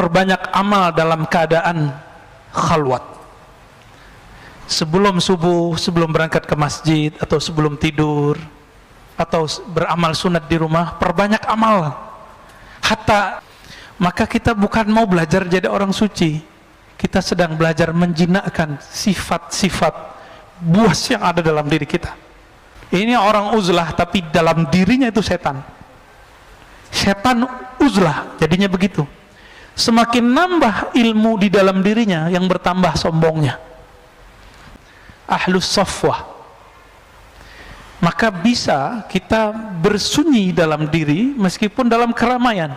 perbanyak amal dalam keadaan khalwat. Sebelum subuh, sebelum berangkat ke masjid, atau sebelum tidur, atau beramal sunat di rumah, perbanyak amal. Hatta, maka kita bukan mau belajar jadi orang suci, kita sedang belajar menjinakkan sifat-sifat buas yang ada dalam diri kita. Ini orang uzlah, tapi dalam dirinya itu setan. Setan uzlah, jadinya begitu. Semakin nambah ilmu di dalam dirinya, yang bertambah sombongnya. Ahlus safwah. Maka bisa kita bersunyi dalam diri meskipun dalam keramaian.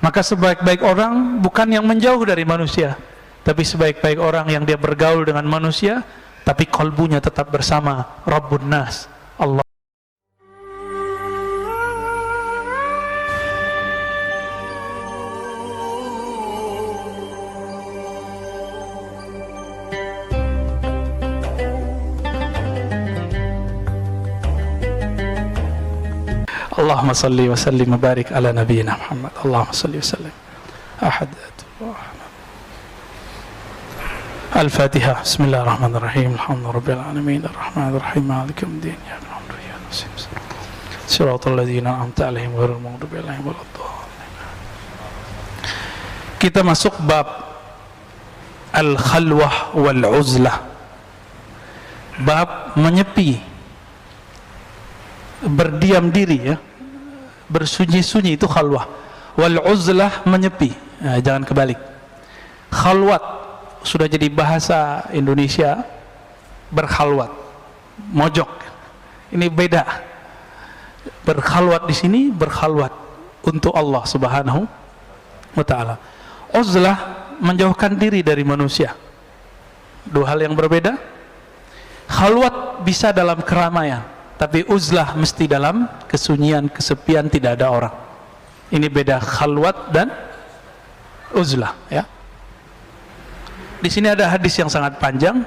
Maka sebaik-baik orang bukan yang menjauh dari manusia, tapi sebaik-baik orang yang dia bergaul dengan manusia, tapi kalbunya tetap bersama Rabbun Nas, Allah. Allahumma salli wa sallim wa barik ala nabiyyina Muhammad. Allahumma salli wa sallim. Ahadullah. Al-Fatihah. Bismillahirrahmanirrahim. Alhamdulillahi rabbil alamin. Arrahmanir rahim. Maliki yaumiddin. Iyyaka na'budu wa iyyaka nasta'in. Shiratal ladzina an'amta 'alaihim ghairil maghdubi 'alaihim waladdallin. Kita masuk bab al-khalwah wal 'uzlah. Bab menyepi, berdiam diri, ya, bersunyi-sunyi, itu khalwah. Wal uzlah, menyepi. Nah, jangan kebalik. Khalwat sudah jadi bahasa Indonesia, berkhalwat, mojok. Ini beda. Berkhalwat di sini, berkhalwat untuk Allah Subhanahu wa ta'ala. Uzlah, menjauhkan diri dari manusia. Dua hal yang berbeda. Khalwat bisa dalam keramaian, tapi uzlah mesti dalam kesunyian, kesepian, tidak ada orang. Ini beda khalwat dan uzlah, ya. Di sini ada hadis yang sangat panjang.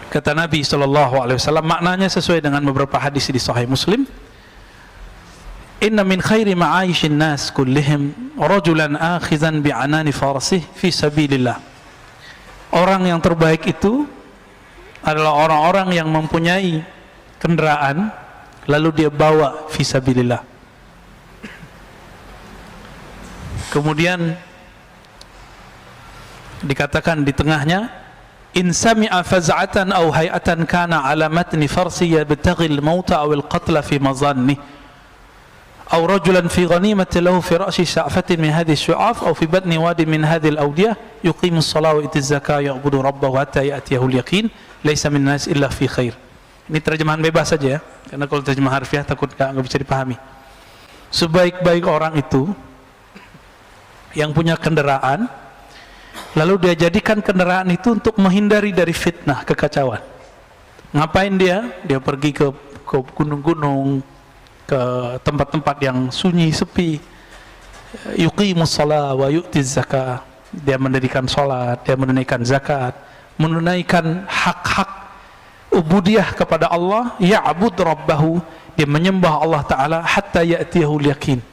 Kata Nabi SAW, maknanya sesuai dengan beberapa hadis di Sahih Muslim. Inna min khairi ma'aishin nas kullihim rajulan akhizan bi'anani farasih fi sabilillah. Orang yang terbaik itu adalah orang-orang yang mempunyai kendaraan lalu dia bawa fisabilillah. Kemudian dikatakan di tengahnya, in sami'a faz'atan aw hay'atan kana ala matni farsi yabtaghi al-mauta aw al-qatla fi mazanni aw rajulan fi ghanimati lahu fi ra'si sha'fatin min hadhihi ash-shu'af aw fi batni wadi min hadhihi al-awdiyah yuqimu as-salata wa yu'ti az-zakata ya'budu rabbahu hatta ya'tiyahu al-yaqin laisa min nas illa fi khair. Ini terjemahan bebas saja, ya, karena kalau terjemah harfiah takut nggak bisa dipahami. Sebaik-baik orang itu yang punya kendaraan, lalu dia jadikan kendaraan itu untuk menghindari dari fitnah, kekacauan. Ngapain dia? Dia pergi ke gunung-gunung, ke tempat-tempat yang sunyi, sepi. Yuqimus shalah wa yu'tiz zakah. Dia mendirikan salat, dia menunaikan zakat, menunaikan hak-hak ubudiyah kepada Allah, ya'bud rabbahu, dia menyembah Allah Ta'ala hatta ya'tiyahul yakin,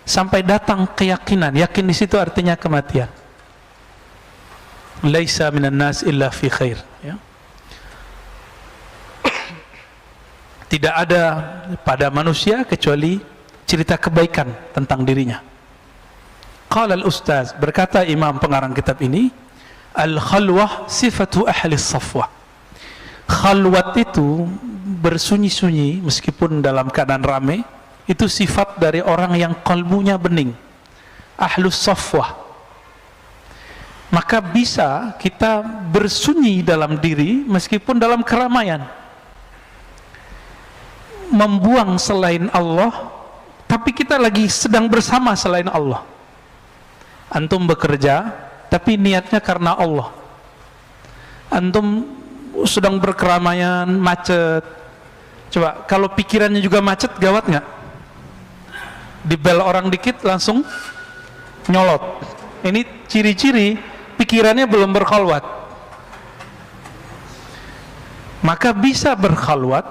sampai datang keyakinan. Yakin di situ artinya kematian. Laisa minan nas illa fi khair, ya. Tidak ada pada manusia kecuali cerita kebaikan tentang dirinya. Qala al-ustaz, berkata imam pengarang kitab ini, al-khalwah sifatu ahli safwah. Khalwat itu bersunyi-sunyi meskipun dalam keadaan ramai, itu sifat dari orang yang kalbunya bening, ahlus safwah. Maka bisa kita bersunyi dalam diri meskipun dalam keramaian, membuang selain Allah, tapi kita lagi sedang bersama selain Allah. Antum bekerja tapi niatnya karena Allah. Antum sedang berkeramaian, macet. Coba kalau pikirannya juga macet, gawat nggak? Dibel orang dikit langsung nyolot. Ini ciri-ciri pikirannya belum berkhalwat. Maka bisa berkhalwat,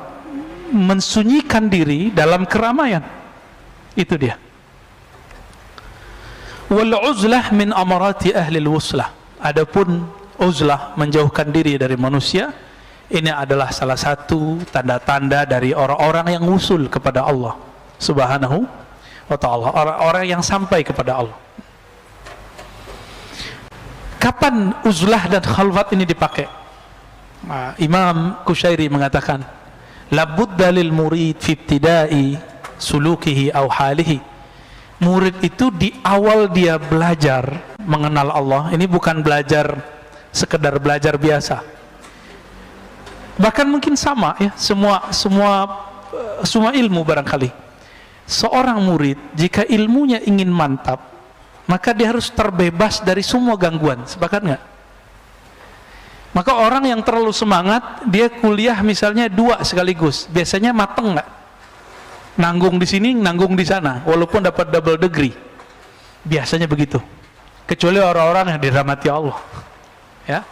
mensunyikan diri dalam keramaian. Itu dia. Wal uzlah min amarati ahli al-wuslah. Adapun uzlah, menjauhkan diri dari manusia, ini adalah salah satu tanda-tanda dari orang-orang yang usul kepada Allah Subhanahu wa ta'ala, orang-orang yang sampai kepada Allah. Kapan uzlah dan khalwat ini dipakai? Imam Kushairi mengatakan, labudda lil murid fi ibtida'i sulukihi aw halihi. Murid itu di awal dia belajar mengenal Allah, ini bukan belajar sekedar belajar biasa. Bahkan mungkin sama ya, semua ilmu barangkali. Seorang murid jika ilmunya ingin mantap, maka dia harus terbebas dari semua gangguan. Sepakat nggak? Maka orang yang terlalu semangat, dia kuliah misalnya 2 sekaligus, biasanya mateng nggak? Nanggung di sini, nanggung di sana, walaupun dapat double degree. Biasanya begitu. Kecuali orang-orang yang dirahmati Allah. Ya.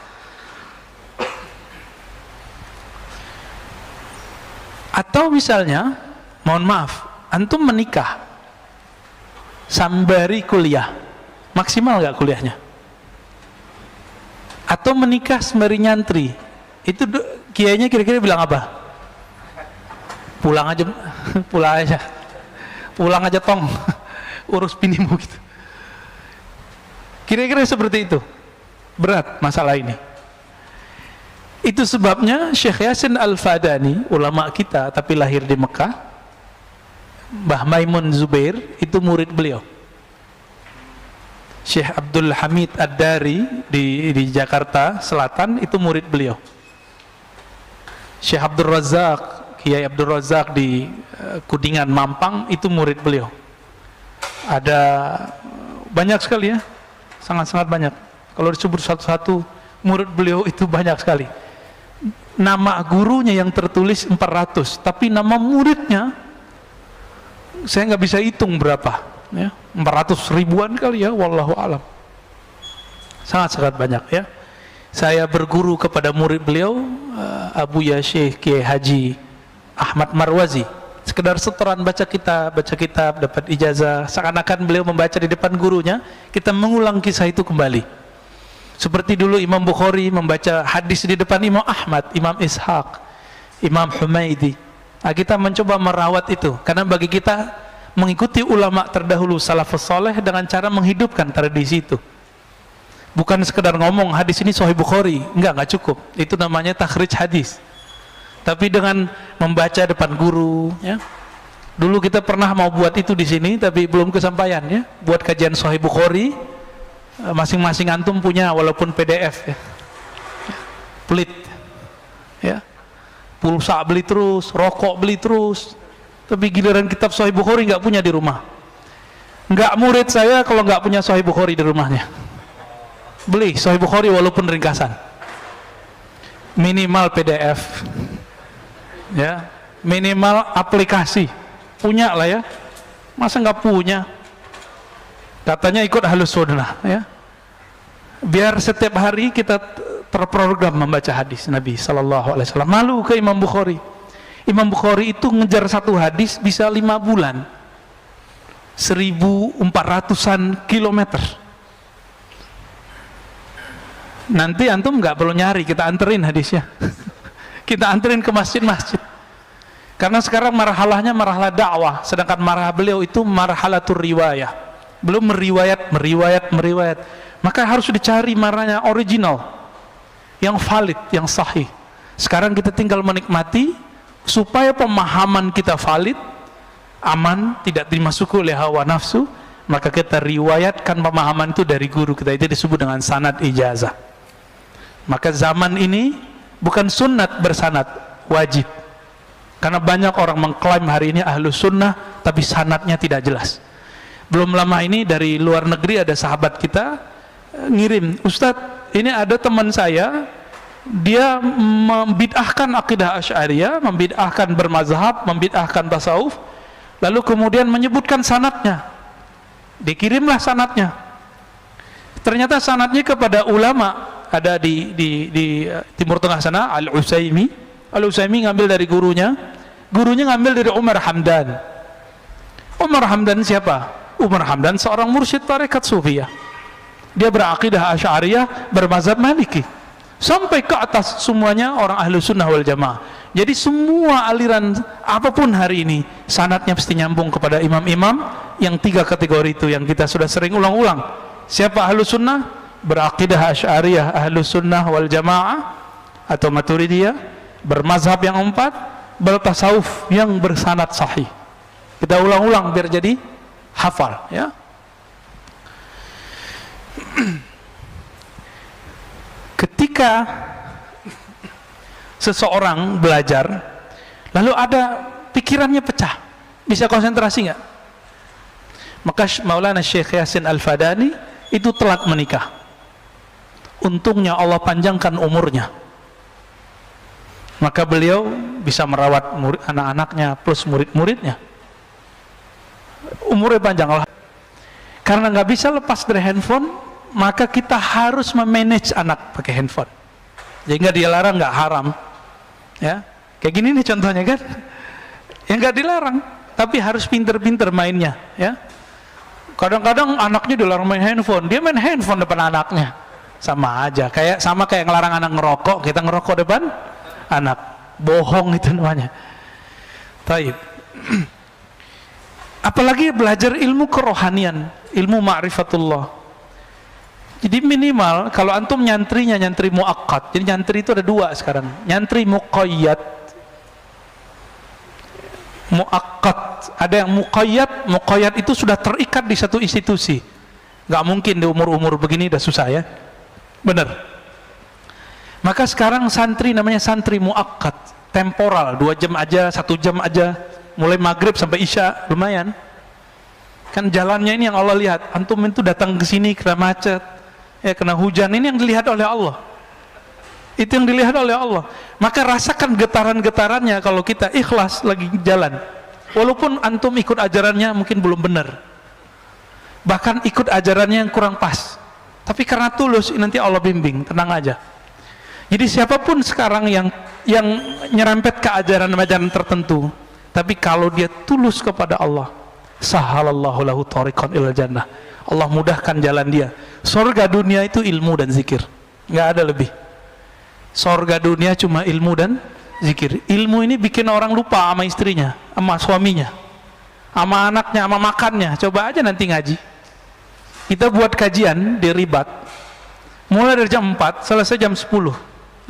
Atau misalnya, mohon maaf, antum menikah sambari kuliah, maksimal nggak kuliahnya? Atau menikah sembari nyantri, itu kiainya kira-kira bilang apa? Pulang aja, pulang aja tong, urus binimu gitu. Kira-kira seperti itu. Berat masalah ini. Itu sebabnya Syekh Yasin Al-Fadani, ulama kita tapi lahir di Mekah, Mbah Maimun Zubair itu murid beliau. Syekh Abdul Hamid Ad-Dari di Jakarta Selatan itu murid beliau. Syekh Abdul Razak, Kiai Abdul Razak di Kudingan Mampang itu murid beliau. Ada banyak sekali ya, sangat-sangat banyak. Kalau disebut satu-satu murid beliau itu banyak sekali. Nama gurunya yang tertulis 400, tapi nama muridnya saya nggak bisa hitung berapa ya, 400 ribuan kali ya, wallahu alam. Sangat-sangat banyak ya. Saya berguru kepada murid beliau, Abu Ya Syekh Kiai Haji Ahmad Marwazi. Sekedar setoran baca kitab, dapat ijazah, seakan-akan beliau membaca di depan gurunya, kita mengulang kisah itu kembali. Seperti dulu Imam Bukhari membaca hadis di depan Imam Ahmad, Imam Ishaq, Imam Humaidi. Nah, kita mencoba merawat itu, karena bagi kita mengikuti ulama terdahulu salafus saleh dengan cara menghidupkan tradisi itu. Bukan sekedar ngomong hadis ini Sahih Bukhari, enggak cukup. Itu namanya takhrij hadis. Tapi dengan membaca depan guru, ya. Dulu kita pernah mau buat itu di sini, tapi belum kesampaian ya. Buat kajian Sahih Bukhari, masing-masing antum punya walaupun PDF ya. Pelit, ya. Pulsa beli terus, rokok beli terus. Tapi giliran kitab Sahih Bukhari nggak punya di rumah. Nggak murid saya kalau nggak punya Sahih Bukhari di rumahnya. Beli Sahih Bukhari walaupun ringkasan, minimal PDF ya, minimal aplikasi punya lah ya. Masa nggak punya? Katanya ikut Ahlus Sunnah ya, biar setiap hari kita terprogram membaca hadis Nabi Sallallahu Alaihi Wasallam. Malu ke Imam Bukhari. Imam Bukhari itu ngejar satu hadis bisa 5 bulan, 1400-an kilometer. Nanti antum nggak perlu nyari, kita anterin hadisnya. Kita anterin ke masjid-masjid. Karena sekarang marhalahnya marhalah dakwah, sedangkan marhalah beliau itu marhalatur riwayah. Belum meriwayat. Maka harus dicari marahnya original, yang valid, yang sahih. Sekarang kita tinggal menikmati supaya pemahaman kita valid, aman, tidak dimasuki oleh hawa nafsu. Maka kita riwayatkan pemahaman itu dari guru kita, itu disebut dengan sanad ijazah. Maka zaman ini bukan sunnat bersanad, wajib. Karena banyak orang mengklaim hari ini Ahlus Sunnah tapi sanadnya tidak jelas. Belum lama ini dari luar negeri ada sahabat kita ngirim, Ustadz, ini ada teman saya, dia membid'ahkan akidah Asy'ariyah, membid'ahkan bermazhab, membid'ahkan tasawuf, lalu kemudian menyebutkan sanadnya. Dikirimlah sanadnya. Ternyata sanadnya kepada ulama, ada di Timur Tengah sana, Al-Utsaimin ngambil dari gurunya ngambil dari Umar Hamdan. Umar Hamdan siapa? Umar Hamdan seorang mursyid tarekat Sufiyah. Dia berakidah Asy'ariyah, bermazhab Maliki. Sampai ke atas semuanya orang ahlu sunnah wal jamaah. Jadi semua aliran apapun hari ini sanadnya pasti nyambung kepada imam-imam yang 3 kategori itu yang kita sudah sering ulang-ulang. Siapa ahlu sunnah? Berakidah Asy'ariyah, ahlu sunnah wal jamaah atau Maturidiyah, bermazhab yang 4, bertasawuf yang bersanad sahih. Kita ulang-ulang biar jadi hafal, ya. Ketika seseorang belajar lalu ada pikirannya pecah, bisa konsentrasi nggak? Maka Maulana Syekh Yasin Al-Fadani itu telat menikah. Untungnya Allah panjangkan umurnya, maka beliau bisa merawat anak-anaknya plus murid-muridnya. Umurnya panjang Allah. Karena nggak bisa lepas dari handphone, maka kita harus memanage anak pakai handphone. Jadi nggak dilarang, nggak haram, ya. Kayak gini nih contohnya kan, yang nggak dilarang, tapi harus pinter-pinter mainnya, ya. Kadang-kadang anaknya dilarang main handphone, dia main handphone depan anaknya, sama aja. Sama kayak ngelarang anak ngerokok, kita ngerokok depan anak, bohong itu namanya. Taib. Apalagi belajar ilmu kerohanian, ilmu ma'rifatullah. Jadi minimal kalau antum nyantrinya nyantri muakkad. Jadi nyantri itu ada 2 sekarang. Nyantri muqayyad, muakkad. Ada yang muqayyad itu sudah terikat di satu institusi. Nggak mungkin di umur-umur begini udah susah, ya. Benar. Maka sekarang santri namanya santri muakkad, temporal, 2 jam aja, 1 jam aja, mulai maghrib sampai isya, lumayan. Kan jalannya ini yang Allah lihat. Antum itu datang ke sini kena macet, ya kena hujan, ini yang dilihat oleh Allah. Itu yang dilihat oleh Allah. Maka rasakan getaran-getarannya kalau kita ikhlas lagi jalan. Walaupun antum ikut ajarannya mungkin belum benar, bahkan ikut ajarannya yang kurang pas, tapi karena tulus nanti Allah bimbing, tenang aja. Jadi siapapun sekarang yang nyerempet ke ajaran-ajaran tertentu, tapi kalau dia tulus kepada Allah, sahalallahu lahu tariqan ilal jannah. Allah mudahkan jalan dia. Surga dunia itu ilmu dan zikir, nggak ada lebih. Surga dunia cuma ilmu dan zikir. Ilmu ini bikin orang lupa sama istrinya, sama suaminya, sama anaknya, sama makannya. Coba aja nanti ngaji. Kita buat kajian di Ribat, mulai dari jam 4 selesai jam 10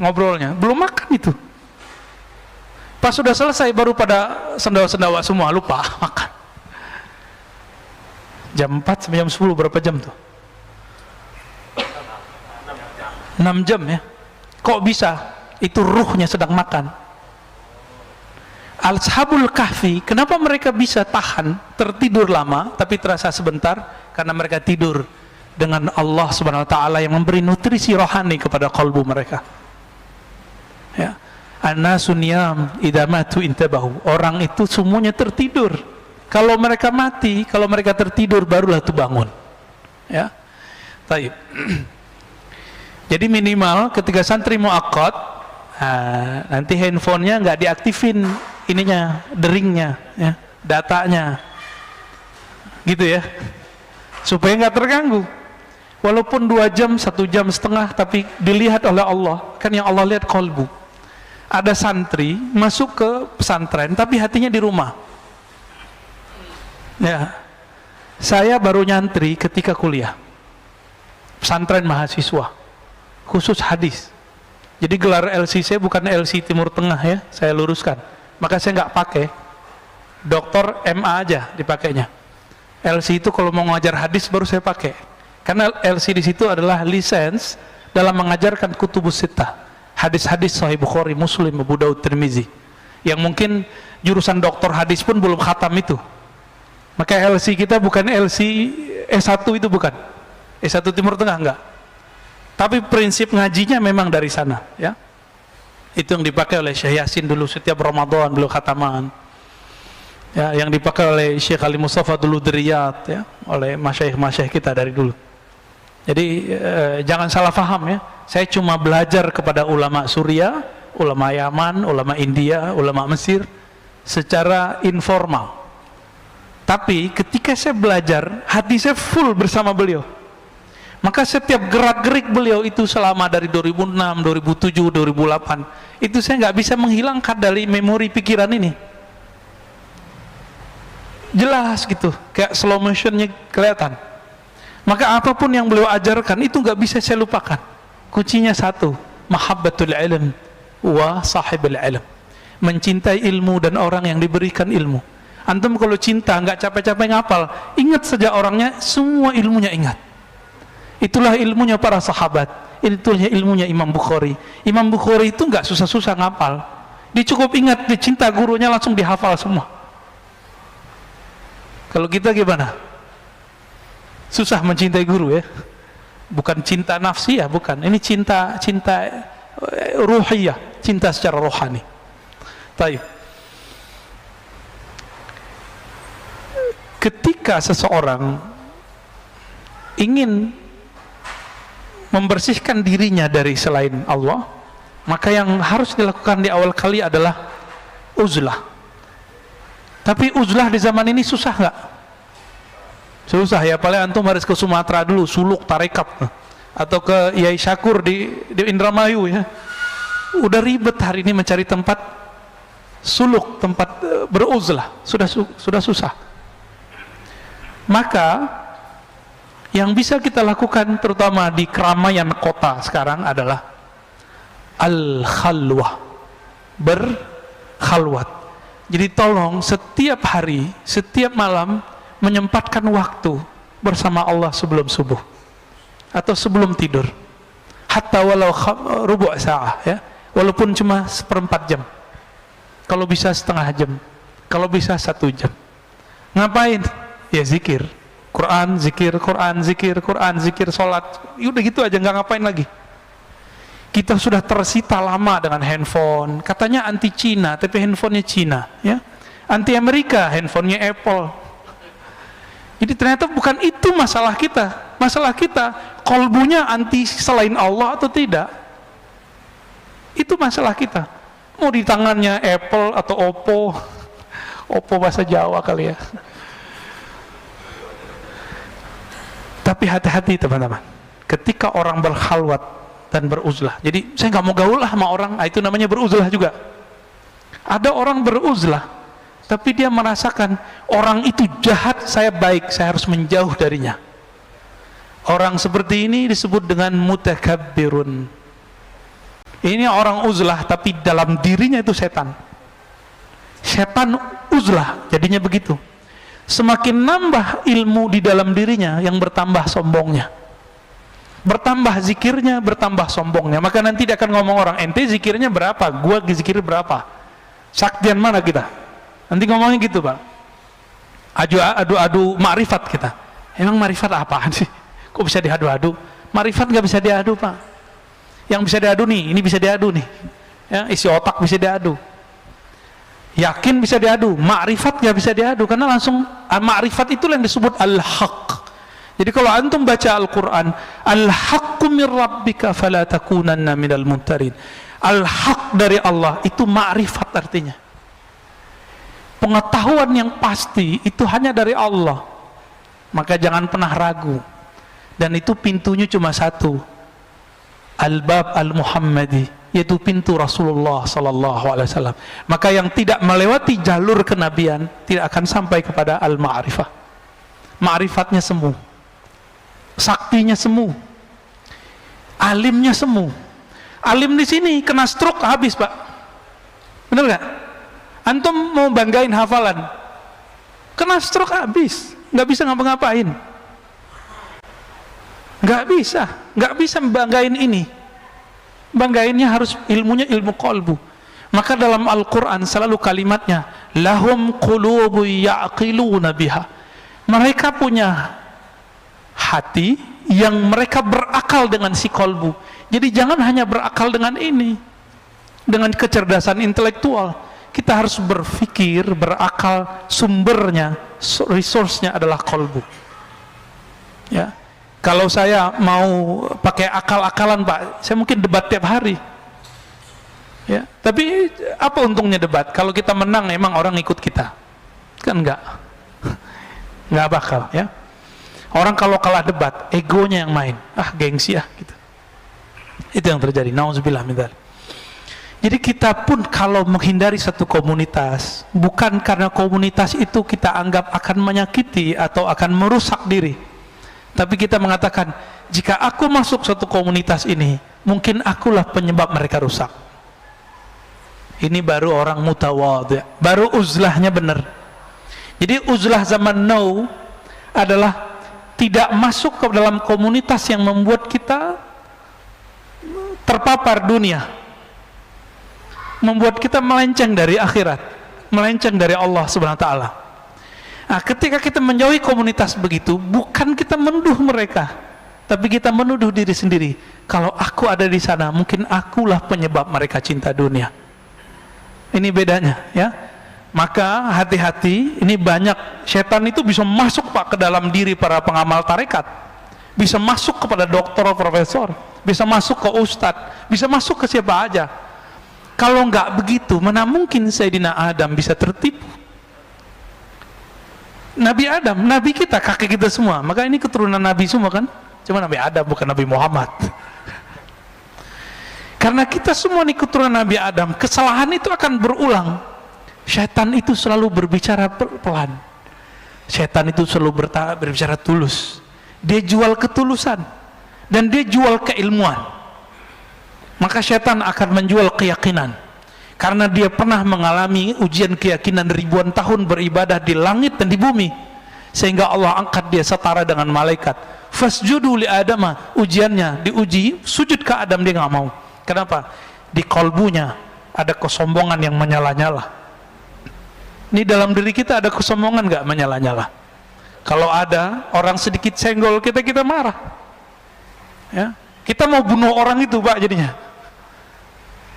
ngobrolnya, belum makan itu. Pas sudah selesai baru pada sendawa-sendawa semua, lupa makan. Jam 4 sampai jam 10 berapa jam tuh? 6 jam, ya. Kok bisa? Itu ruhnya sedang makan. Ashabul Kahfi, kenapa mereka bisa tahan tertidur lama tapi terasa sebentar? Karena mereka tidur dengan Allah Subhanahu wa taala yang memberi nutrisi rohani kepada kalbu mereka. Ya. An-nasu niyam idza matu intabahu. Orang itu semuanya tertidur. Kalau mereka mati, kalau mereka tertidur barulah itu bangun. Ya. Taib. Jadi minimal ketika santri muakkad, nanti handphonenya nggak diaktifin ininya, deringnya, ya, datanya, gitu ya, supaya nggak terganggu. Walaupun 2 jam, 1 jam setengah, tapi dilihat oleh Allah. Kan yang Allah lihat kolbu. Ada santri masuk ke pesantren, tapi hatinya di rumah. Ya, saya baru nyantri ketika kuliah, pesantren mahasiswa, khusus hadis. Jadi gelar LC saya bukan LC Timur Tengah, ya, saya luruskan. Maka saya nggak pakai doktor MA aja dipakainya. LC itu kalau mau ngajar hadis baru saya pakai. Karena LC di situ adalah lisensi dalam mengajarkan kutubus sittah, hadis-hadis Sahih Bukhari, Muslim, Abu Daud, Tirmizi. Yang mungkin jurusan doktor hadis pun belum khatam itu. Maka LC kita bukan LC S1 itu, bukan S1 Timur Tengah, enggak. Tapi prinsip ngajinya memang dari sana, ya. Itu yang dipakai oleh Syekh Yasin dulu setiap Ramadan beliau khataman. Ya, yang dipakai oleh Syekh Ali Mustafa dulu di Riyadh, ya, oleh masyayikh-masyayikh kita dari dulu. Jadi jangan salah faham, ya. Saya cuma belajar kepada ulama Suriah, ulama Yaman, ulama India, ulama Mesir secara informal. Tapi ketika saya belajar, hati saya full bersama beliau. Maka setiap gerak-gerik beliau itu selama dari 2006, 2007, 2008, itu saya nggak bisa menghilangkan dari memori pikiran ini. Jelas gitu, kayak slow motionnya kelihatan. Maka apapun yang beliau ajarkan itu nggak bisa saya lupakan. Kuncinya satu, mahabbatul ilm wa sahibul ilm. Mencintai ilmu dan orang yang diberikan ilmu. Antum kalau cinta nggak capek-capek ngapal, ingat saja orangnya, semua ilmunya ingat. Itulah ilmunya para sahabat, itulah ilmunya Imam Bukhari. Imam Bukhari itu nggak susah-susah ngapal, dia cukup ingat, dia cinta gurunya langsung dihafal semua. Kalau kita gimana? Susah mencintai guru ya, bukan cinta nafsi ya, bukan. Ini cinta ruhiyah, cinta secara rohani. Taib. Ketika seseorang ingin membersihkan dirinya dari selain Allah, maka yang harus dilakukan di awal kali adalah uzlah. Tapi uzlah di zaman ini susah nggak? Susah ya, paling antum harus ke Sumatera dulu, suluk tarekat, atau ke Yai Syakur di Indramayu ya. Udah ribet hari ini mencari tempat suluk, tempat beruzlah, sudah susah. Maka yang bisa kita lakukan terutama di keramaian kota sekarang adalah al-khalwah, berkhalwat. Jadi tolong setiap hari, setiap malam menyempatkan waktu bersama Allah sebelum subuh atau sebelum tidur, hatta walau rubu' sa'ah ya, walaupun cuma seperempat jam, kalau bisa setengah jam, kalau bisa 1 jam. Ngapain? Ya zikir Quran, zikir Quran, zikir Quran, zikir sholat. Udah gitu aja, nggak ngapain lagi. Kita sudah tersita lama dengan handphone, katanya anti Cina, tapi handphonenya Cina ya. Anti Amerika, handphonenya Apple. Jadi ternyata bukan itu masalah kita. Masalah kita, kolbunya anti selain Allah atau tidak. Itu masalah kita. Mau di tangannya Apple atau Oppo. Oppo bahasa Jawa kali ya. Tapi hati-hati teman-teman, ketika orang berkhalwat dan beruzlah. Jadi saya nggak mau gaul lah sama orang, itu namanya beruzlah juga. Ada orang beruzlah, tapi dia merasakan orang itu jahat, saya baik, saya harus menjauh darinya. Orang seperti ini disebut dengan mutakabbirun. Ini orang uzlah, tapi dalam dirinya itu setan. Setan uzlah, jadinya begitu. Semakin nambah ilmu di dalam dirinya, yang bertambah sombongnya, bertambah zikirnya, bertambah sombongnya. Maka nanti dia akan ngomong orang, ente zikirnya berapa, gua zikir berapa, saktian mana kita, nanti ngomongnya gitu pak. Adu makrifat kita. Emang makrifat apaan sih, kok bisa diadu-adu? Makrifat gak bisa diadu pak. Yang bisa diadu nih, ini bisa diadu nih ya, isi otak bisa diadu, yakin bisa diadu, makrifat gak bisa diadu, karena langsung makrifat itu yang disebut al-haq. Jadi kalau antum baca Al-Quran, al-haqqu min rabbika fala takunanna minal mumtarin, al-haq dari Allah itu makrifat, artinya pengetahuan yang pasti itu hanya dari Allah. Maka jangan pernah ragu, dan itu pintunya cuma satu, al-bab al-muhammadi, yaitu pintu Rasulullah sallallahu alaihi wasallam. Maka yang tidak melewati jalur kenabian tidak akan sampai kepada al-ma'rifah. Ma'rifatnya semu, saktinya semu, alimnya semu. Alim di sini kena stroke habis pak, bener nggak? Antum mau banggain hafalan, kena stroke habis, nggak bisa ngapa-ngapain, nggak bisa membanggain ini. Banggainnya harus ilmunya ilmu qalbu. Maka dalam Al-Quran selalu kalimatnya lahum qulubu ya'qiluna biha, mereka punya hati yang mereka berakal dengan si qalbu. Jadi jangan hanya berakal dengan ini, dengan kecerdasan intelektual. Kita harus berpikir, berakal, sumbernya, resource-nya adalah qalbu ya. Kalau saya mau pakai akal-akalan pak, saya mungkin debat tiap hari ya. Tapi apa untungnya debat? Kalau kita menang emang orang ikut kita? Kan enggak nggak bakal ya. Orang kalau kalah debat, egonya yang main, gengsi gitu. Itu yang terjadi. Nauzubillah min dzalik. Jadi kita pun kalau menghindari satu komunitas, bukan karena komunitas itu kita anggap akan menyakiti atau akan merusak diri, tapi kita mengatakan, jika aku masuk satu komunitas ini, mungkin akulah penyebab mereka rusak. Ini baru orang mutawadhi', baru uzlahnya benar. Jadi uzlah zaman now adalah tidak masuk ke dalam komunitas yang membuat kita terpapar dunia, membuat kita melenceng dari akhirat, melenceng dari Allah Subhanahu wa taala. Nah, ketika kita menjauhi komunitas begitu, bukan kita menuduh mereka, tapi kita menuduh diri sendiri. Kalau aku ada di sana, mungkin akulah penyebab mereka cinta dunia. Ini bedanya, ya. Maka hati-hati, ini banyak setan itu bisa masuk Pak ke dalam diri para pengamal tarekat, bisa masuk kepada dokter, profesor, bisa masuk ke ustadz, bisa masuk ke siapa aja. Kalau nggak begitu, mana mungkin Sayyidina Adam bisa tertipu? Nabi Adam, Nabi kita, kakek kita semua. Maka ini keturunan Nabi semua kan? Cuma Nabi Adam, bukan Nabi Muhammad. Karena kita semua ini keturunan Nabi Adam, kesalahan itu akan berulang. Syaitan itu selalu berbicara pelan. Syaitan itu selalu berbicara tulus. Dia jual ketulusan dan dia jual keilmuan. Maka syaitan akan menjual keyakinan, karena dia pernah mengalami ujian keyakinan ribuan tahun beribadah di langit dan di bumi, sehingga Allah angkat dia setara dengan malaikat. Fasjudu li Adama, ujiannya diuji sujud ke Adam, dia nggak mau. Kenapa? Di kolbunya ada kesombongan yang menyala-nyala. Ini dalam diri kita ada kesombongan nggak menyala-nyala? Kalau ada, orang sedikit senggol kita marah, ya, kita mau bunuh orang itu Pak jadinya.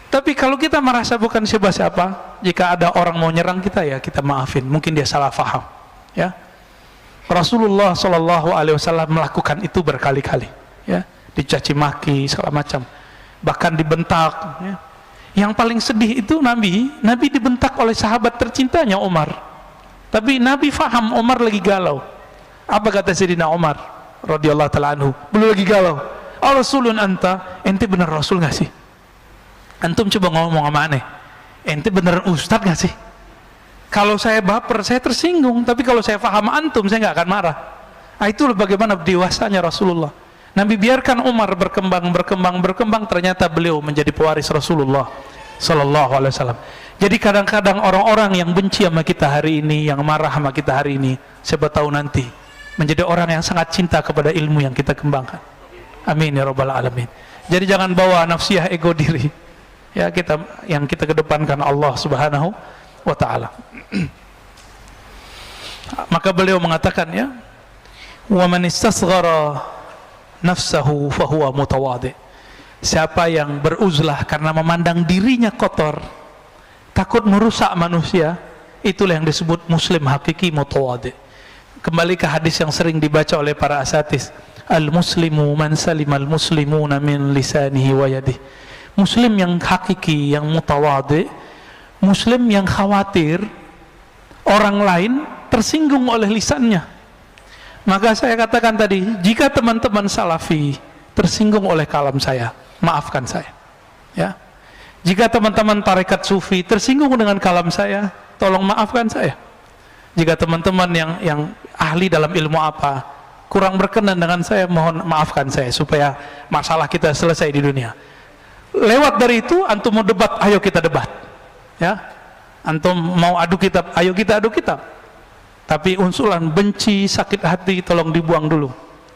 Tapi kalau kita merasa bukan siapa-siapa, jika ada orang mau nyerang kita, ya kita maafin. Mungkin dia salah faham, ya. Rasulullah SAW melakukan itu berkali-kali, ya, dicaci maki segala macam, bahkan dibentak, ya. Yang paling sedih itu Nabi dibentak oleh sahabat tercintanya Umar. Tapi Nabi faham Umar lagi galau. Apa kata Sayyidina Umar radhiyallahu ta'ala anhu? Belum lagi galau. Rasulun anta, ente bener Rasul gak sih? Antum coba ngomong sama aneh, ente beneran ustadz gak sih? Kalau saya baper, saya tersinggung. Tapi kalau saya faham antum, saya gak akan marah. Nah, itulah bagaimana dewasanya Rasulullah. Nabi biarkan Umar berkembang, ternyata beliau menjadi pewaris Rasulullah Sallallahu Alaihi Wasallam. Jadi kadang-kadang orang-orang yang benci sama kita hari ini, yang marah sama kita hari ini, siapa tahu nanti menjadi orang yang sangat cinta kepada ilmu yang kita kembangkan. Amin ya rabbal alamin. Jadi jangan bawa nafsiyah ego diri, ya, yang kita kedepankan Allah Subhanahu wa taala. Maka beliau mengatakan, ya, wa man istasghara nafsahu fahuwa mutawadhi. Siapa yang beruzlah karena memandang dirinya kotor, takut merusak manusia, itulah yang disebut muslim hakiki mutawadhi. Kembali ke hadis yang sering dibaca oleh para asatis, al-muslimu man salimal muslimuna min lisanihi wa yadihi. Muslim yang hakiki, yang mutawadhi, muslim yang khawatir orang lain tersinggung oleh lisannya. Maka saya katakan tadi, jika teman-teman salafi tersinggung oleh kalam saya, maafkan saya, ya. Jika teman-teman tarekat sufi tersinggung dengan kalam saya, tolong maafkan saya. Jika teman-teman yang ahli dalam ilmu apa kurang berkenan dengan saya, mohon maafkan saya, supaya masalah kita selesai di dunia. Lewat dari itu, antum mau debat, ayo kita debat, ya. Antum mau adu kitab, ayo kita adu kitab. Tapi unsuran benci, sakit hati, tolong dibuang dulu.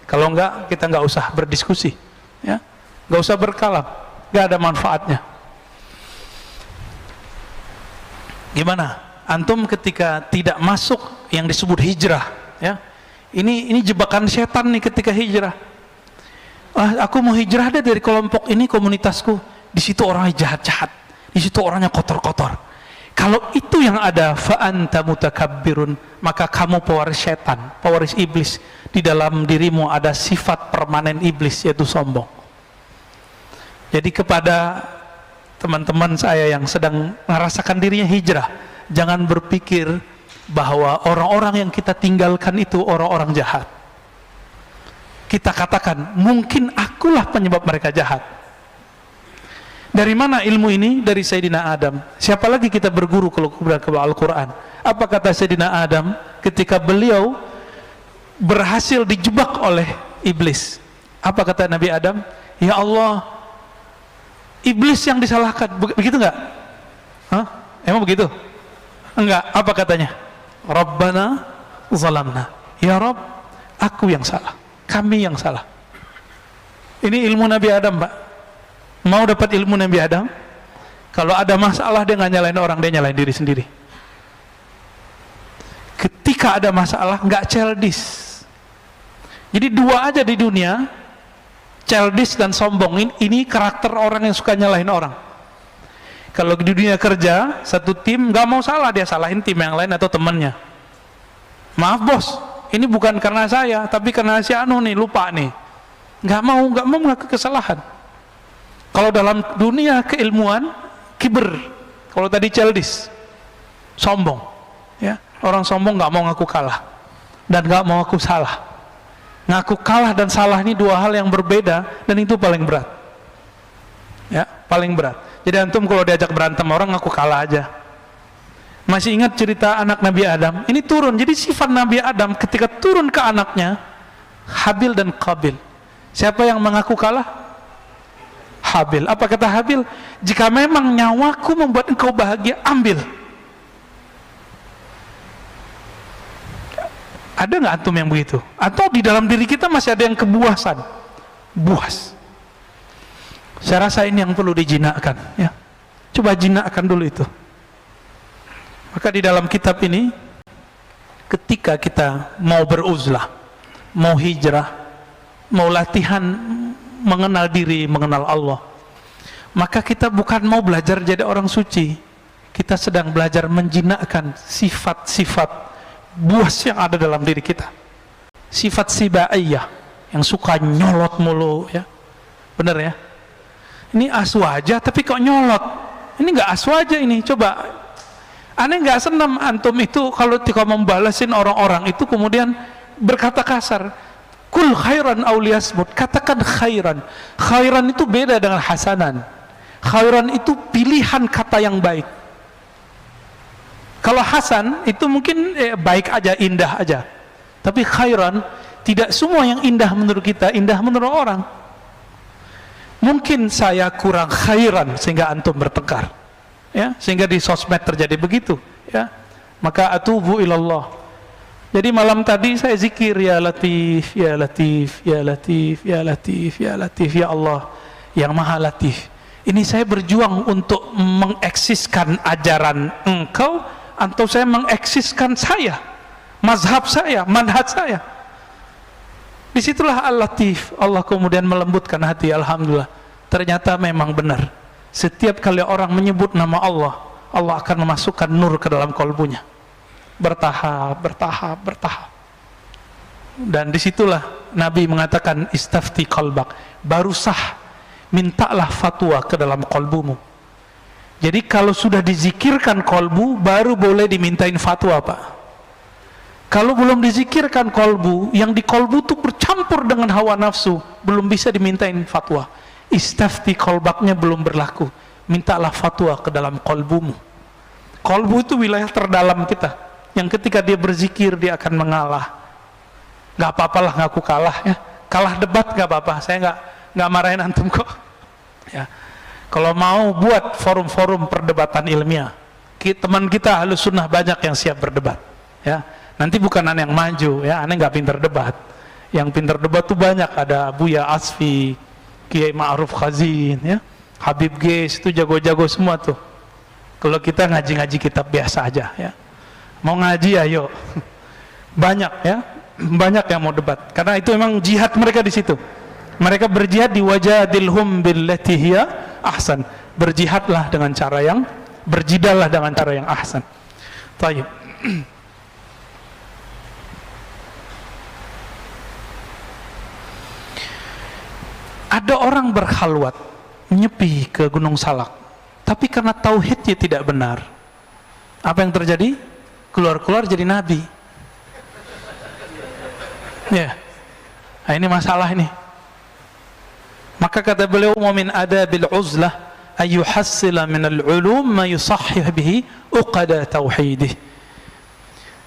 Kalau enggak, kita enggak usah berdiskusi, ya, enggak usah berkalam, enggak ada manfaatnya. Gimana? Antum ketika tidak masuk yang disebut hijrah, ya, ini jebakan setan nih ketika hijrah. Aku mau hijrah deh dari kelompok ini, komunitasku, di situ orangnya jahat-jahat, di situ orangnya kotor-kotor. Kalau itu yang ada, fa'anta mutakabbirun, maka kamu pewaris setan, pewaris iblis. Di dalam dirimu ada sifat permanen iblis, yaitu sombong. Jadi kepada teman-teman saya yang sedang merasakan dirinya hijrah, jangan berpikir bahwa orang-orang yang kita tinggalkan itu orang-orang jahat. Kita katakan, mungkin akulah penyebab mereka jahat. Dari mana ilmu ini? Dari Sayyidina Adam. Siapa lagi kita berguru kalau ke Al-Quran? Apa kata Sayyidina Adam ketika beliau berhasil dijebak oleh iblis? Apa kata Nabi Adam? Ya Allah, iblis yang disalahkan. Begitu enggak? Hah? Emang begitu? Enggak. Apa katanya? Rabbana zalamna. Ya Rabb, aku yang salah, kami yang salah. Ini ilmu Nabi Adam, Pak. Mau dapat ilmu Nabi Adam? Kalau ada masalah dia nggak nyalain orang, dia nyalain diri sendiri. Ketika ada masalah nggak childish. Jadi dua aja di dunia, childish dan sombong. Ini karakter orang yang suka nyalahin orang. Kalau di dunia kerja, satu tim nggak mau salah, dia salahin tim yang lain atau temannya. Maaf bos, ini bukan karena saya, tapi karena si Anu nih, lupa nih. Nggak mau mengaku kesalahan. Kalau dalam dunia keilmuan, kiber. Kalau tadi childish, sombong. Ya, orang sombong nggak mau ngaku kalah dan nggak mau ngaku salah. Ngaku kalah dan salah ini dua hal yang berbeda, dan itu paling berat. Ya, paling berat. Jadi antum kalau diajak berantem orang ngaku kalah aja. Masih ingat cerita anak Nabi Adam? Ini turun. Jadi sifat Nabi Adam ketika turun ke anaknya, Habil dan Qabil. Siapa yang mengaku kalah? Habil. Apa kata Habil? Jika memang nyawaku membuat engkau bahagia, ambil. Ada nggak antum yang begitu? Atau di dalam diri kita masih ada yang kebuasan? Buas. Saya rasa ini yang perlu dijinakkan, ya. Coba jinakkan dulu itu. Maka di dalam kitab ini, ketika kita mau beruzlah, mau hijrah, mau latihan mengenal diri, mengenal Allah, maka kita bukan mau belajar jadi orang suci. Kita sedang belajar menjinakkan sifat-sifat buas yang ada dalam diri kita. Sifat sibaiyah, yang suka nyolot mulu, ya. Benar ya? Ini asu aja tapi kok nyolot. Ini nggak asu aja ini. Coba, aneh nggak senam antum itu kalau membalasin orang-orang itu kemudian berkata kasar. Kul khairan auliyasmut. Katakan khairan. Khairan itu beda dengan hasanan. Khairan itu pilihan kata yang baik. Kalau hasan itu mungkin baik aja, indah aja. Tapi khairan, tidak semua yang indah menurut kita indah menurut orang. Mungkin saya kurang khairan sehingga antum bertengkar, ya, sehingga di sosmed terjadi begitu, ya. Maka atubu ilallah. Jadi malam tadi saya zikir, ya Latif, ya Latif, ya Latif, ya Latif, ya Latif, ya Allah yang Maha Latif. Ini saya berjuang untuk mengeksiskan ajaran engkau, atau saya mengeksiskan saya, mazhab saya, manhaj saya. Disitulah Al-Latif. Allah kemudian melembutkan hati. Alhamdulillah, ternyata memang benar. Setiap kali orang menyebut nama Allah, Allah akan memasukkan nur ke dalam kolbunya. Bertahap, bertahap, bertahap. Dan disitulah Nabi mengatakan istafti qalbak, baru sah, mintalah fatwa ke dalam kolbumu. Jadi kalau sudah dizikirkan kolbu, baru boleh dimintain fatwa, Pak. Kalau belum dizikirkan kolbu, yang di kolbu itu bercampur dengan hawa nafsu, belum bisa dimintain fatwa. Istafti kolbaknya belum berlaku, mintalah fatwa ke dalam kolbumu. Kolbu itu wilayah terdalam kita, yang ketika dia berzikir dia akan mengalah. Gak apa-apalah ngaku kalah, ya. Kalah debat gak apa-apa, saya gak marahin antum kok, ya. Kalau mau buat forum-forum perdebatan ilmiah, teman kita Ahlus Sunnah banyak yang siap berdebat, ya. Nanti bukan aneh yang maju, ya, aneh nggak pintar debat. Yang pintar debat tuh banyak, ada Buya Asfi, Kiai Ma'ruf Khazin, ya, Habib Geis, itu jago-jago semua tuh. Kalau kita ngaji-ngaji kitab biasa aja, ya. Mau ngaji ayo, banyak, ya, banyak yang mau debat. Karena itu memang jihad mereka di situ. Mereka berjihad di wajadilhum billati hiya ahsan. Berjihadlah dengan cara yang, berjidallah dengan cara yang ahsan. Taib. Ada orang berkhalwat, menyepi ke Gunung Salak, tapi karena tauhidnya tidak benar, apa yang terjadi? keluar-keluar jadi nabi. Ya, nah, ini masalah ini. Maka kata beliau, wa min adabil uzlah ayuhassila minal ulum ma yusahhih bihi uqada tauhidih.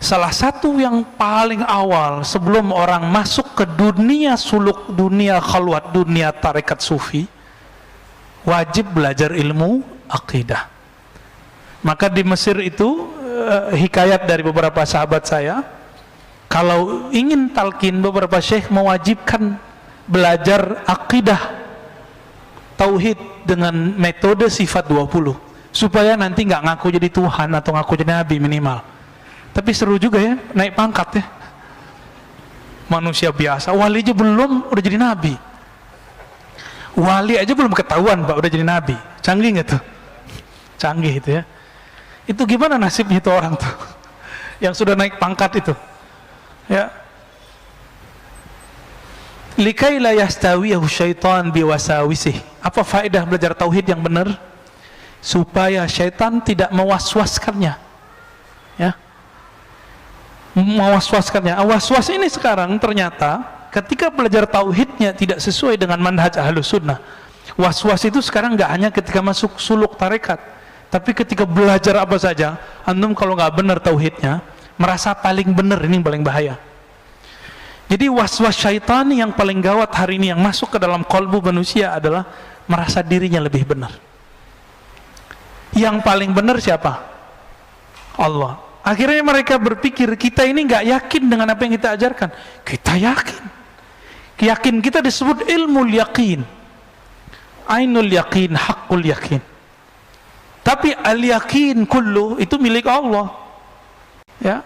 Salah satu yang paling awal sebelum orang masuk ke dunia suluk, dunia khalwat, dunia tarekat sufi, wajib belajar ilmu akidah. Maka di Mesir itu hikayat dari beberapa sahabat saya, kalau ingin talqin, beberapa syekh mewajibkan belajar akidah tauhid dengan metode sifat 20 supaya nanti nggak ngaku jadi Tuhan atau ngaku jadi Nabi minimal. Tapi seru juga ya, naik pangkat ya. Manusia biasa, wali aja belum udah jadi Nabi. Wali aja belum ketahuan Pak udah jadi Nabi. Canggih nggak tuh? Canggih itu ya. Itu gimana nasibnya itu orang tuh yang sudah naik pangkat itu ya. Likai la yastawiyahu syaitan biwasawisih. Apa faedah belajar tauhid yang benar? Supaya syaitan tidak mewaswaskannya ya, mewaswaskannya. Was-was ini sekarang ternyata ketika belajar tauhidnya tidak sesuai dengan manhaj ahlus sunnah, was-was itu sekarang nggak hanya ketika masuk suluk tarekat, tapi ketika belajar apa saja, antum kalau nggak benar tauhidnya, merasa paling benar, ini yang paling bahaya. Jadi was-was syaitani yang paling gawat hari ini yang masuk ke dalam kolbu manusia adalah merasa dirinya lebih benar. Yang paling benar siapa? Allah. Akhirnya mereka berpikir kita ini nggak yakin dengan apa yang kita ajarkan. Kita yakin. Yakin kita disebut ilmu yakin, ainul yakin, hakul yakin. Tapi al-yakin kullu itu milik Allah ya.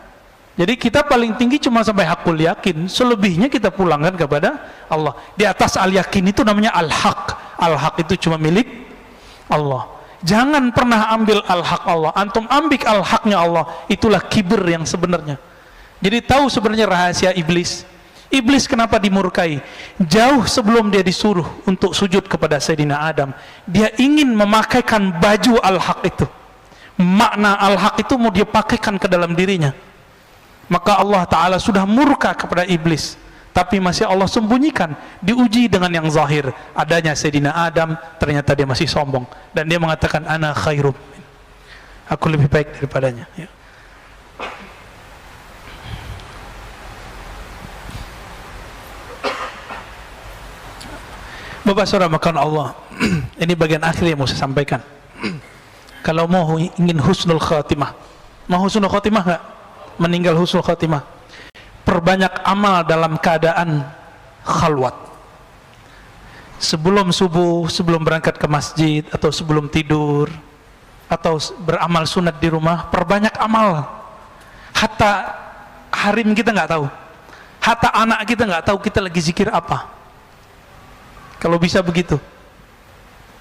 Jadi kita paling tinggi cuma sampai hakul yakin, selebihnya kita pulangkan kepada Allah. Di atas al-yakin itu namanya al-haq. Al-haq itu cuma milik Allah. Jangan pernah ambil al-haq Allah. Antum ambil al-haqnya Allah, itulah kibir yang sebenarnya. Jadi tahu sebenarnya rahasia iblis. Iblis kenapa dimurkai? Jauh sebelum dia disuruh untuk sujud kepada Sayyidina Adam, dia ingin memakaikan baju al-haq itu. Makna al-haq itu mau dia pakaikan ke dalam dirinya. Maka Allah Ta'ala sudah murka kepada iblis, tapi masih Allah sembunyikan, diuji dengan yang zahir. Adanya Sayyidina Adam, ternyata dia masih sombong, dan dia mengatakan ana khairum, aku lebih baik daripadanya ya. Bapak saudara makan Allah, ini bagian akhir yang mau saya sampaikan. Kalau mau ingin husnul khatimah, mau husnul khatimah nggak? Meninggal husnul khatimah, perbanyak amal dalam keadaan khalwat. Sebelum subuh, sebelum berangkat ke masjid, atau sebelum tidur, atau beramal sunat di rumah, perbanyak amal. Hatta harim kita nggak tahu, hatta anak kita nggak tahu kita lagi zikir apa. Kalau bisa begitu.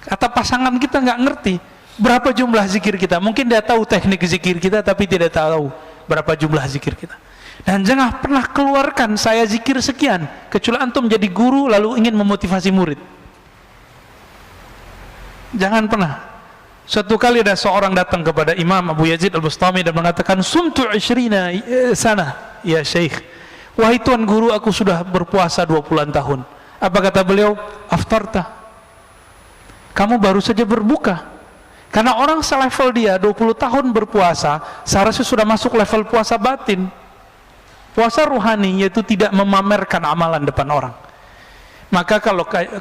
Hatta pasangan kita nggak ngerti berapa jumlah zikir kita. Mungkin dia tahu teknik zikir kita, tapi tidak tahu berapa jumlah zikir kita. Dan jangan pernah keluarkan saya zikir sekian kecuali antum jadi guru lalu ingin memotivasi murid. Jangan pernah. Suatu kali ada seorang datang kepada Imam Abu Yazid Al-Bustami dan mengatakan, sumtu 20 sana ya Syekh, wahai tuan guru, aku sudah berpuasa 20 tahun. Apa kata beliau? Aftarta, kamu baru saja berbuka. Karena orang selevel dia 20 tahun berpuasa seharusnya sudah masuk level puasa batin, puasa ruhani, yaitu tidak memamerkan amalan depan orang. Maka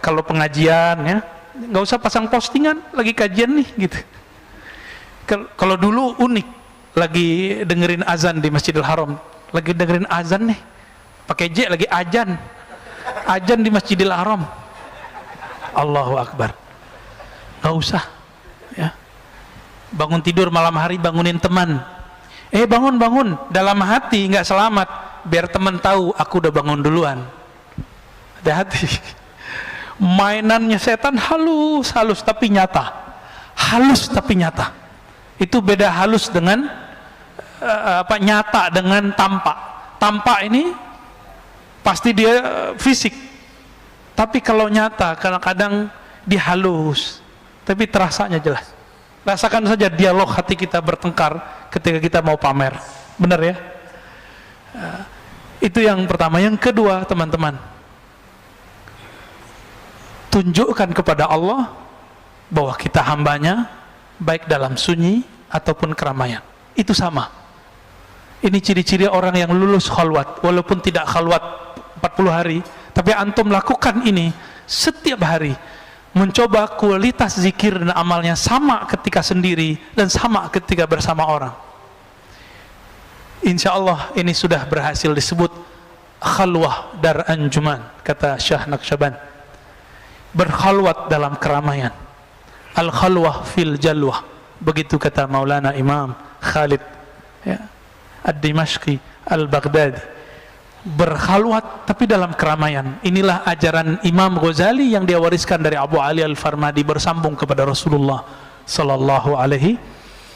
kalau pengajian ya, nggak usah pasang postingan lagi kajian nih gitu. Kalau dulu unik, lagi dengerin azan di Masjidil Haram, lagi dengerin azan nih pakai J, lagi ajan di Masjidil Haram, Allahu Akbar. Nggak usah ya. Bangun tidur malam hari, bangunin teman, bangun dalam hati nggak selamat, biar teman tahu aku udah bangun duluan. Hati-hati. Mainannya setan halus tapi nyata, itu beda. Halus dengan nyata dengan tampak ini pasti dia fisik, tapi kalau nyata kadang-kadang dia halus tapi terasanya jelas. Rasakan saja dialog hati kita bertengkar ketika kita mau pamer. Benar ya? Itu yang pertama. Yang kedua, teman-teman, tunjukkan kepada Allah bahwa kita hambanya, baik dalam sunyi ataupun keramaian. Itu sama. Ini ciri-ciri orang yang lulus khalwat, walaupun tidak khalwat 40 hari, tapi antum lakukan ini setiap hari, mencoba kualitas zikir dan amalnya sama ketika sendiri dan sama ketika bersama orang. Insya Allah ini sudah berhasil disebut khalwah dar anjuman, kata Syah Naqsyaband. Berkhalwat dalam keramaian. Al khalwah fil jalwah, begitu kata Maulana Imam Khalid ya, Ad-Dimashqi Al-Baghdadi. Berkhalwat tapi dalam keramaian. Inilah ajaran Imam Ghazali yang dia wariskan dari Abu Ali Al-Farmadi, bersambung kepada Rasulullah sallallahu alaihi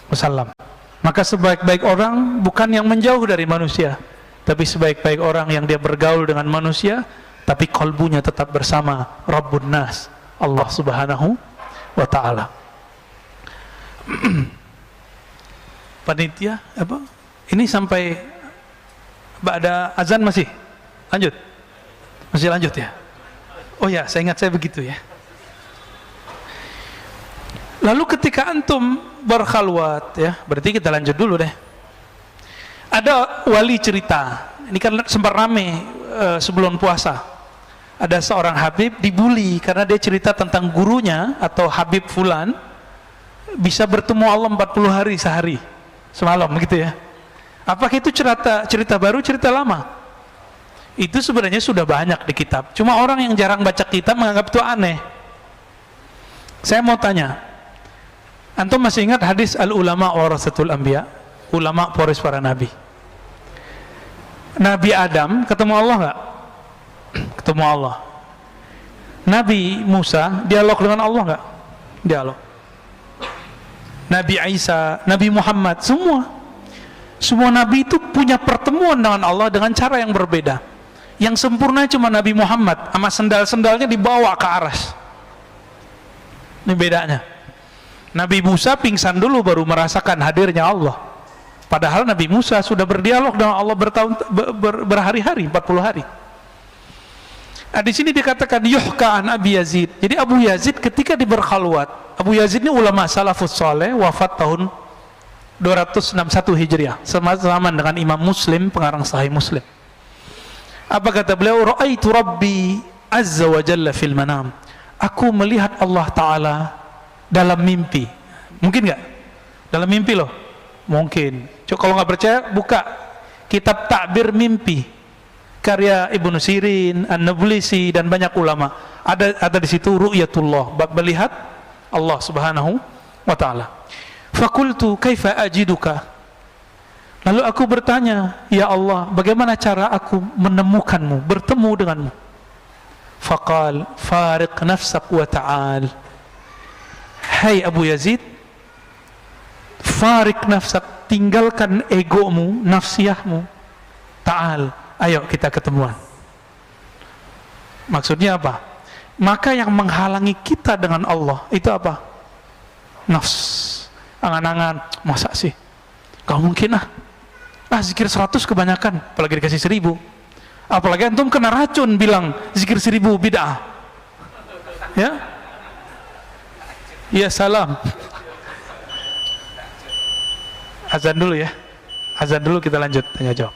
wasallam. Maka sebaik-baik orang bukan yang menjauh dari manusia, tapi sebaik-baik orang yang dia bergaul dengan manusia tapi kalbunya tetap bersama Rabbun Nas, Allah Subhanahu wa ta'ala. Panitia apa? Ini sampai ba'da azan masih? Lanjut? Masih lanjut ya? Oh ya, saya ingat saya begitu ya. Lalu ketika antum berkhalwat ya, berarti kita lanjut dulu deh. Ada wali cerita, ini kan sempat rame sebelum puasa. Ada seorang Habib dibully karena dia cerita tentang gurunya atau Habib Fulan bisa bertemu Allah 40 hari sehari semalam gitu ya. Apakah itu cerita baru, cerita lama? Itu sebenarnya sudah banyak di kitab. Cuma orang yang jarang baca kitab menganggap itu aneh. Saya mau tanya, antum masih ingat hadis al-ulama warasatul anbiya? Ulama pewaris para nabi. Nabi Adam ketemu Allah enggak? Ketemu Allah. Nabi Musa dialog dengan Allah enggak? Dialog. Nabi Isa, Nabi Muhammad, semua nabi itu punya pertemuan dengan Allah dengan cara yang berbeda. Yang sempurna cuma Nabi Muhammad, sama sendal-sendalnya dibawa ke aras. Ini bedanya. Nabi Musa pingsan dulu baru merasakan hadirnya Allah. Padahal Nabi Musa sudah berdialog dengan Allah berhari-hari, 40 hari. Nah, di sini dikatakan yuhka an Abi Yazid. Jadi Abu Yazid ketika berkhalwat, Abu Yazid ini ulama salafus saleh, wafat tahun 261 Hijriah, sama dengan Imam Muslim, pengarang Sahih Muslim. Apa kata beliau? Ra'aitu Rabbi azza wa jalla fil manam. Aku melihat Allah Ta'ala dalam mimpi. Mungkin nggak? Dalam mimpi loh? Mungkin. Coba kalau nggak percaya, buka kitab Ta'bir Mimpi karya Ibnu Sirin, An-Nablisi dan banyak ulama. Ada di situ ru'yatullah, bab melihat Allah Subhanahu wa ta'ala. Fakultu kaifa ajiduka. Lalu aku bertanya, ya Allah, bagaimana cara aku menemukanmu, bertemu denganmu? Faqal fariq nafsak wa ta'al. Hai Abu Yazid, fariq nafsak, tinggalkan egomu, nafsiyahmu, ta'al, ayo kita ketemuan. Maksudnya apa? Maka yang menghalangi kita dengan Allah itu apa? Nafs. Angan-angan, masa sih? Gak mungkin zikir 100 kebanyakan, apalagi dikasih 1000. Apalagi antum kena racun bilang zikir 1000 bid'ah. Ya? Ya salam. Azan dulu ya. Azan dulu kita lanjut tanya jawab.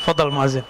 Fadal muazzin.